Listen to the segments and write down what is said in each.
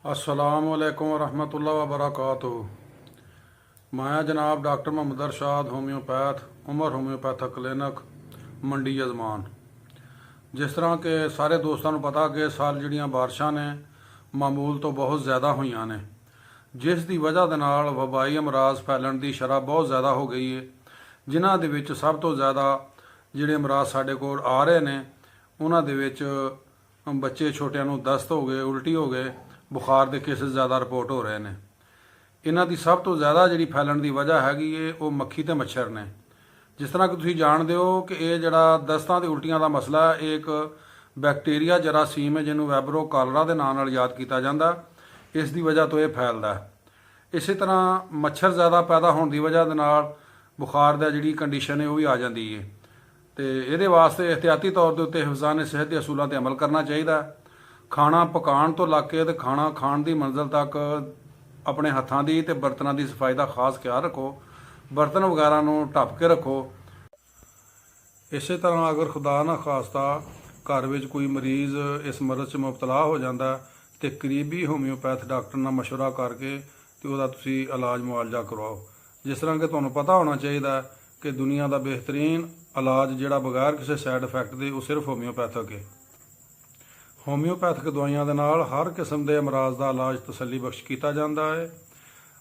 अस्सलामुअलैकुम वरहमतुल्लाहि वबरकातुहू। मैं जनाब doctor Mohammad Arshad homeopath Umar homeopathic clinic Mandi यजमान। जिस तरह के सारे दोस्तों को पता कि साल ਜਿਹੜੀਆਂ ਬਾਰਿਸ਼ਾਂ ਨੇ ਮਾਮੂਲ ਤੋਂ ਬਹੁਤ ਜ਼ਿਆਦਾ ਹੋਈਆਂ ਨੇ, ਜਿਸ ਦੀ ਵਜ੍ਹਾ ਦੇ ਨਾਲ ਵਬਾਈ ਅਮਰਾਜ਼ ਫੈਲਣ ਦੀ ਸ਼ਰ੍ਹਾ ਬਹੁਤ ਜ਼ਿਆਦਾ ਹੋ ਗਈ ਹੈ, ਜਿਨ੍ਹਾਂ ਦੇ ਵਿੱਚ ਸਭ ਤੋਂ ਜ਼ਿਆਦਾ ਜਿਹੜੇ ਅਮਰਾਜ਼ ਸਾਡੇ ਕੋਲ ਆ ਰਹੇ ਨੇ ਉਹਨਾਂ ਦੇ ਵਿੱਚ ਬੱਚੇ ਛੋਟਿਆਂ ਨੂੰ ਦਸਤ ਹੋ ਗਏ, ਉਲਟੀ ਹੋ ਗਏ, ਬੁਖਾਰ ਦੇ ਕੇਸਿਸ ਜ਼ਿਆਦਾ ਰਿਪੋਰਟ ਹੋ ਰਹੇ ਨੇ। ਇਹਨਾਂ ਦੀ ਸਭ ਤੋਂ ਜ਼ਿਆਦਾ ਜਿਹੜੀ ਫੈਲਣ ਦੀ ਵਜ੍ਹਾ ਹੈਗੀ ਏ ਉਹ ਮੱਖੀ ਤੇ ਮੱਛਰ ਨੇ। ਜਿਸ ਤਰ੍ਹਾਂ ਕਿ ਤੁਸੀਂ ਜਾਣਦੇ ਹੋ ਕਿ ਇਹ ਜਿਹੜਾ ਦਸਤਾਂ ਤੇ ਉਲਟੀਆਂ ਦਾ ਮਸਲਾ ਹੈ, ਇਹ ਇੱਕ ਬੈਕਟੀਰੀਆ ਜਰਾਸੀਮ ਹੈ ਜਿਹਨੂੰ ਵੈਬਰੋ ਕਾਲਰਾ ਦੇ ਨਾਂ ਨਾਲ ਯਾਦ ਕੀਤਾ ਜਾਂਦਾ। ਇਸ ਦੀ ਵਜ੍ਹਾ ਤੋਂ ਇਹ ਫੈਲਦਾ ਹੈ। ਇਸੇ ਤਰ੍ਹਾਂ ਮੱਛਰ ਜ਼ਿਆਦਾ ਪੈਦਾ ਹੋਣ ਦੀ ਵਜ੍ਹਾ ਦੇ ਨਾਲ ਬੁਖਾਰ ਦਾ ਜਿਹੜੀ ਕੰਡੀਸ਼ਨ ਹੈ ਉਹ ਵੀ ਆ ਜਾਂਦੀ ਹੈ। ਤੇ ਇਹਦੇ ਵਾਸਤੇ ਇਹਤਿਆਤੀ ਤੌਰ ਦੇ ਉੱਤੇ ਹਿਫਜ਼ਾਨ ਸਿਹਤ ਦੇ ਅਸੂਲਾਂ ਤੇ ਅਮਲ ਕਰਨਾ ਚਾਹੀਦਾ। ਖਾਣਾ ਪਕਾਉਣ ਤੋਂ ਲੱਗ ਕੇ ਤੇ ਖਾਣਾ ਖਾਣ ਦੀ ਮੰਜ਼ਿਲ ਤੱਕ ਆਪਣੇ ਹੱਥਾਂ ਦੀ ਤੇ ਬਰਤਨਾਂ ਦੀ ਸਫਾਈ ਦਾ ਖਾਸ ਖਿਆਲ ਰੱਖੋ। ਬਰਤਨ ਵਗੈਰਾ ਨੂੰ ਢੱਕ ਕੇ ਰੱਖੋ। ਇਸੇ ਤਰ੍ਹਾਂ ਅਗਰ ਖੁਦਾ ਨਾ ਖਾਸਤਾ ਘਰ ਵਿੱਚ ਕੋਈ ਮਰੀਜ਼ ਇਸ ਮਰਜ਼ 'ਚ ਮੁਬਤਲਾ ਹੋ ਜਾਂਦਾ ਤੇ ਕਰੀਬੀ ਹੋਮਿਓਪੈਥ ਡਾਕਟਰ ਨਾਲ ਮਸ਼ਵਰਾ ਕਰਕੇ ਤੇ ਉਹਦਾ ਤੁਸੀਂ ਇਲਾਜ ਮੁਆਲਜਾ ਕਰਵਾਓ। ਜਿਸ ਤਰ੍ਹਾਂ ਕਿ ਤੁਹਾਨੂੰ ਪਤਾ ਹੋਣਾ ਚਾਹੀਦਾ ਕਿ ਦੁਨੀਆ ਦਾ ਬਿਹਤਰੀਨ ਇਲਾਜ ਜਿਹੜਾ ਬਗੈਰ ਕਿਸੇ ਸਾਈਡ ਇਫੈਕਟ ਦੇ ਉਹ ਸਿਰਫ ਹੋਮਿਓਪੈਥਿਕ ਹੈ। ਹੋਮਿਓਪੈਥਿਕ ਦਵਾਈਆਂ ਦੇ ਨਾਲ ਹਰ ਕਿਸਮ ਦੇ ਅਮਰਾਜ਼ ਦਾ ਇਲਾਜ ਤਸੱਲੀ ਬਖਸ਼ ਕੀਤਾ ਜਾਂਦਾ ਹੈ।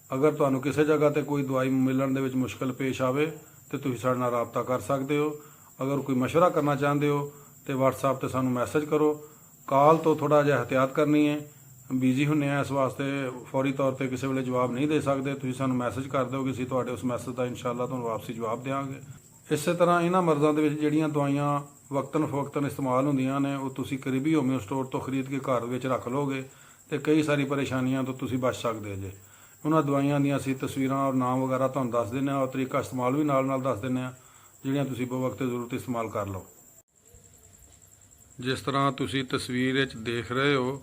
ਅਗਰ ਤੁਹਾਨੂੰ ਕਿਸੇ ਜਗ੍ਹਾ ਤੇ ਕੋਈ ਦਵਾਈ ਮਿਲਣ ਦੇ ਵਿੱਚ ਮੁਸ਼ਕਲ ਪੇਸ਼ ਆਵੇ ਤੇ ਤੁਸੀਂ ਸਾਡੇ ਨਾਲ ਰਾਬਤਾ ਕਰ ਸਕਦੇ ਹੋ। ਅਗਰ ਕੋਈ ਮਸ਼ਵਰਾ ਕਰਨਾ ਚਾਹੁੰਦੇ ਹੋ ਤੇ WhatsApp ਤੇ ਸਾਨੂੰ ਮੈਸੇਜ ਕਰੋ। ਕਾਲ ਤੋਂ ਥੋੜਾ ਜਿਹਾ ਇਹਤਿਆਤ ਕਰਨੀ ਹੈ, ਬਿਜ਼ੀ ਹੁੰਦੇ ਆ, ਇਸ ਵਾਸਤੇ ਫੌਰੀ ਤੌਰ ਤੇ ਕਿਸੇ ਵੇਲੇ ਜਵਾਬ ਨਹੀਂ ਦੇ ਸਕਦੇ। ਤੁਸੀਂ ਸਾਨੂੰ ਮੈਸੇਜ ਕਰ ਦਿਓ ਕਿ ਅਸੀਂ ਤੁਹਾਡੇ ਉਸ ਮੈਸੇਜ ਦਾ ਇਨਸ਼ਾਅੱਲਾ ਤੁਹਾਨੂੰ ਵਾਪਸੀ ਜਵਾਬ ਦੇਵਾਂਗੇ। ਇਸੇ ਤਰ੍ਹਾਂ ਇਹਨਾਂ ਮਰਜ਼ਾਂ ਦੇ ਵਿੱਚ ਜਿਹੜੀਆਂ ਦਵਾਈਆਂ ਵਕਤਨ ਫਵਕਤਨ ਇਸਤੇਮਾਲ ਹੁੰਦੀਆਂ ਨੇ ਉਹ ਤੁਸੀਂ ਕਰੀਬੀ ਹੋਮਿਓ ਸਟੋਰ ਤੋਂ ਖਰੀਦ ਕੇ ਘਰ ਵਿੱਚ ਰੱਖ ਲਓਗੇ ਤੇ ਕਈ ਸਾਰੀ ਪਰੇਸ਼ਾਨੀਆਂ ਤੋਂ ਤੁਸੀਂ ਬਚ ਸਕਦੇ ਜੇ। ਉਹਨਾਂ ਦਵਾਈਆਂ ਦੀਆਂ ਅਸੀਂ ਤਸਵੀਰਾਂ ਔਰ ਨਾਮ ਵਗੈਰਾ ਤੁਹਾਨੂੰ ਦੱਸ ਦਿੰਦੇ ਹਾਂ ਔਰ ਤਰੀਕਾ ਇਸਤੇਮਾਲ ਵੀ ਨਾਲ ਦੱਸ ਦਿੰਦੇ ਹਾਂ, ਜਿਹੜੀਆਂ ਤੁਸੀਂ ਬਵਕਤ ਜ਼ਰੂਰਤ ਇਸਤੇਮਾਲ ਕਰ ਲਓ। ਜਿਸ ਤਰ੍ਹਾਂ ਤੁਸੀਂ ਤਸਵੀਰ ਵਿੱਚ ਦੇਖ ਰਹੇ ਹੋ,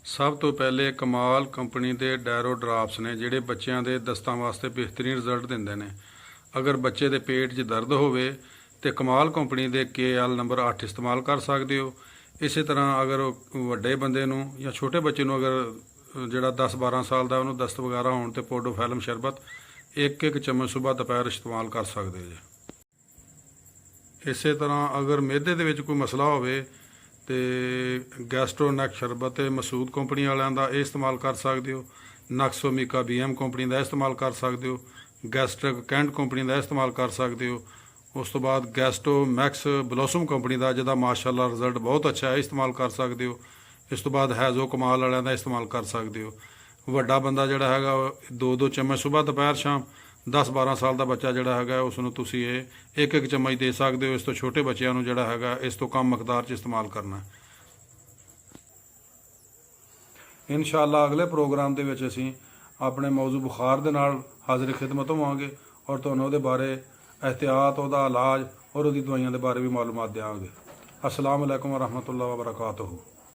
ਸਭ ਤੋਂ ਪਹਿਲੇ ਕਮਾਲ ਕੰਪਨੀ ਦੇ ਡੈਰੋ ਡਰਾਪਸ ਨੇ ਜਿਹੜੇ ਬੱਚਿਆਂ ਦੇ ਦਸਤਾਂ ਵਾਸਤੇ ਬਿਹਤਰੀਨ ਰਿਜ਼ਲਟ ਦਿੰਦੇ ਨੇ। ਅਗਰ ਬੱਚੇ ਦੇ ਪੇਟ 'ਚ ਦਰਦ ਹੋਵੇ ਤੇ ਕਮਾਲ ਕੰਪਨੀ ਦੇ KL ਨੰਬਰ 8 ਇਸਤੇਮਾਲ ਕਰ ਸਕਦੇ ਹੋ। ਇਸੇ ਤਰ੍ਹਾਂ ਅਗਰ ਵੱਡੇ ਬੰਦੇ ਨੂੰ ਜਾਂ ਛੋਟੇ ਬੱਚੇ ਨੂੰ ਅਗਰ ਜਿਹੜਾ 10-12 ਸਾਲ ਦਾ ਉਹਨੂੰ ਦਸਤ ਵਗੈਰਾ ਹੋਣ ਤੇ ਪੋਡੋਫੈਲਮ ਸ਼ਰਬਤ ਇੱਕ ਚਮਚ ਸੁਬਾਹ ਦੁਪਹਿਰ ਇਸਤੇਮਾਲ ਕਰ ਸਕਦੇ ਜੇ। ਇਸੇ ਤਰ੍ਹਾਂ ਅਗਰ ਮਿਹਦੇ ਦੇ ਵਿੱਚ ਕੋਈ ਮਸਲਾ ਹੋਵੇ ਤੇ ਗੈਸਟ੍ਰੋਨੈਕ ਸ਼ਰਬਤ ਤੇ ਮਸੂਦ ਕੰਪਨੀ ਵਾਲਿਆਂ ਦਾ ਇਹ ਇਸਤੇਮਾਲ ਕਰ ਸਕਦੇ ਹੋ। ਨਕਸੋਮਿਕਾ BM ਕੰਪਨੀ ਦਾ ਇਸਤੇਮਾਲ ਕਰ ਸਕਦੇ ਹੋ। ਗੈਸਟ੍ਰਿਕ ਕੈਂਟ ਕੰਪਨੀ ਦਾ ਇਸਤੇਮਾਲ ਕਰ ਸਕਦੇ ਹੋ। ਉਸ ਤੋਂ ਬਾਅਦ ਗੈਸਟੋ ਮੈਕਸ ਬਲੋਸਮ ਕੰਪਨੀ ਦਾ ਜਿਹਦਾ ਮਾਸ਼ਾਅੱਲਾ ਰਿਜ਼ਲਟ ਬਹੁਤ ਅੱਛਾ ਹੈ, ਇਸਤੇਮਾਲ ਕਰ ਸਕਦੇ ਹੋ। ਇਸ ਤੋਂ ਬਾਅਦ ਹੈਜ਼ੋ ਕਮਾਲ ਵਾਲਿਆਂ ਦਾ ਇਸਤੇਮਾਲ ਕਰ ਸਕਦੇ ਹੋ। ਵੱਡਾ ਬੰਦਾ ਜਿਹੜਾ ਹੈਗਾ 2-2 ਚਮਚ ਸੁਬਾਹ ਦੁਪਹਿਰ ਸ਼ਾਮ, 10-12 ਸਾਲ ਦਾ ਬੱਚਾ ਜਿਹੜਾ ਹੈਗਾ ਉਸ ਨੂੰ ਤੁਸੀਂ ਇਹ ਇੱਕ ਚਮਚ ਦੇ ਸਕਦੇ ਹੋ। ਇਸ ਤੋਂ ਛੋਟੇ ਬੱਚਿਆਂ ਨੂੰ ਜਿਹੜਾ ਹੈਗਾ ਇਸ ਤੋਂ ਕਮ ਮਕਦਾਰ 'ਚ ਇਸਤੇਮਾਲ ਕਰਨਾ। ਇਨਸ਼ਾਅੱਲਾ ਅਗਲੇ ਪ੍ਰੋਗਰਾਮ ਦੇ ਵਿੱਚ ਅਸੀਂ ਆਪਣੇ ਮੌਜੂ ਬੁਖਾਰ ਦੇ ਨਾਲ ਹਾਜ਼ਰ ਖਿਦਮਤ ਹੋਵਾਂਗੇ ਔਰ ਤੁਹਾਨੂੰ ਉਹਦੇ ਬਾਰੇ एहतियात, ਉਹਦਾ ਇਲਾਜ ਔਰ ਉਹਦੀ ਦਵਾਈਆਂ ਦੇ ਬਾਰੇ ਵੀ ਮਾਲੂਮਾਤ ਦੇਵਾਂਗੇ। अस्सलाम वालेकुम वरहमतुल्लाहि वबरकातुहू।